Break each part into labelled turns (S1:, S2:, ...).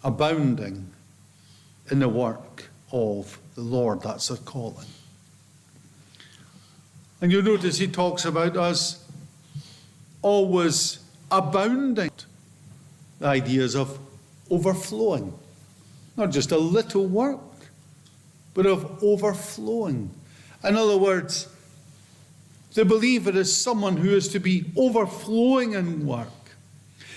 S1: abounding in the work of the Lord. That's a calling. And you'll notice he talks about us always abounding. The ideas of overflowing. Not just a little work, but of overflowing. In other words, the believer is someone who is to be overflowing in work.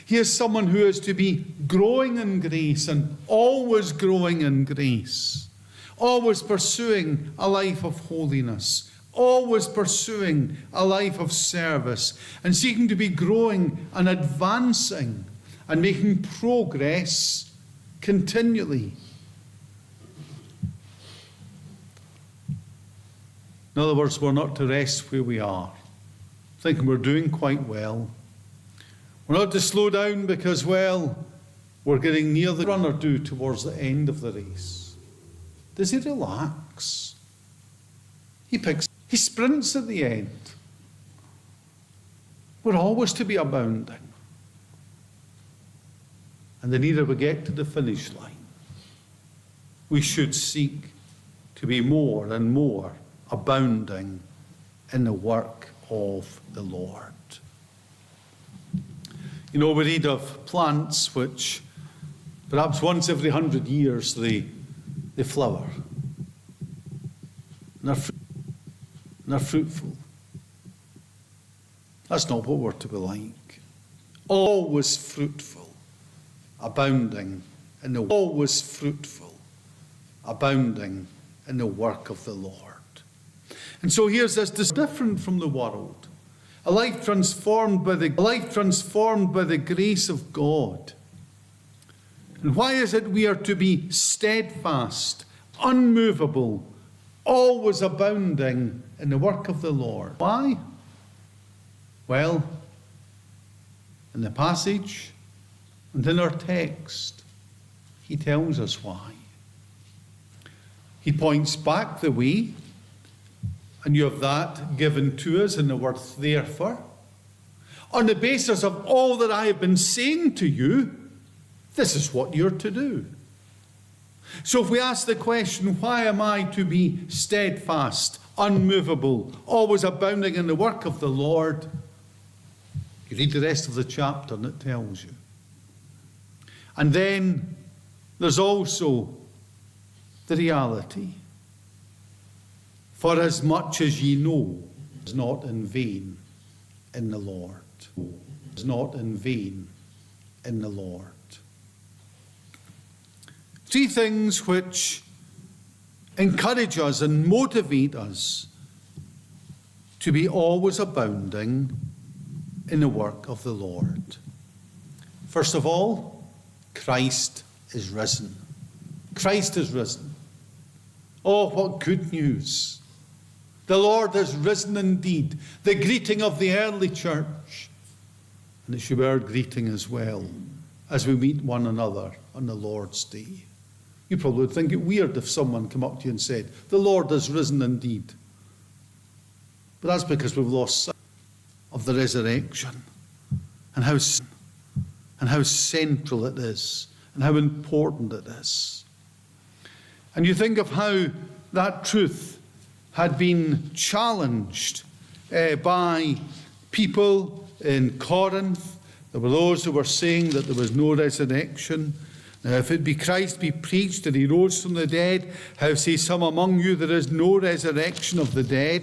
S1: He is someone who is to be growing in grace and always growing in grace. Always pursuing a life of holiness. Always pursuing a life of service. And seeking to be growing and advancing and making progress continually. In other words, we're not to rest where we are, thinking we're doing quite well. We're not to slow down because, well, we're getting near the runner do towards the end of the race. Does he relax? He sprints at the end. We're always to be abounding. And the nearer we get to the finish line, we should seek to be more and more abounding in the work of the Lord. You know, we read of plants which perhaps once every 100 years they flower. And they're fruitful. That's not what we're to be like. Always fruitful, abounding in the always fruitful, abounding in the work of the Lord. And so here's this different from the world. A life transformed by the grace of God. And why is it we are to be steadfast, unmovable, always abounding in the work of the Lord? Why? Well, in the passage and in our text, he tells us why. He points back the way, and you have that given to us in the word therefore. On the basis of all that I have been saying to you, this is what you're to do. So if we ask the question, why am I to be steadfast, unmovable, always abounding in the work of the Lord? You read the rest of the chapter and it tells you. And then there's also the reality. For as much as ye know is not in vain in the Lord. Is not in vain in the Lord. Three things which encourage us and motivate us to be always abounding in the work of the Lord. First of all, Christ is risen. Christ is risen. Oh, what good news. The Lord has risen indeed. The greeting of the early church. And it should be our greeting as well as we meet one another on the Lord's day. You probably would think it weird if someone came up to you and said, the Lord has risen indeed. But that's because we've lost sight of the resurrection and how central it is and how important it is. And you think of how that truth had been challenged by people in Corinth. There were those who were saying that there was no resurrection. Now, if it be Christ be preached that he rose from the dead, how say some among you there is no resurrection of the dead?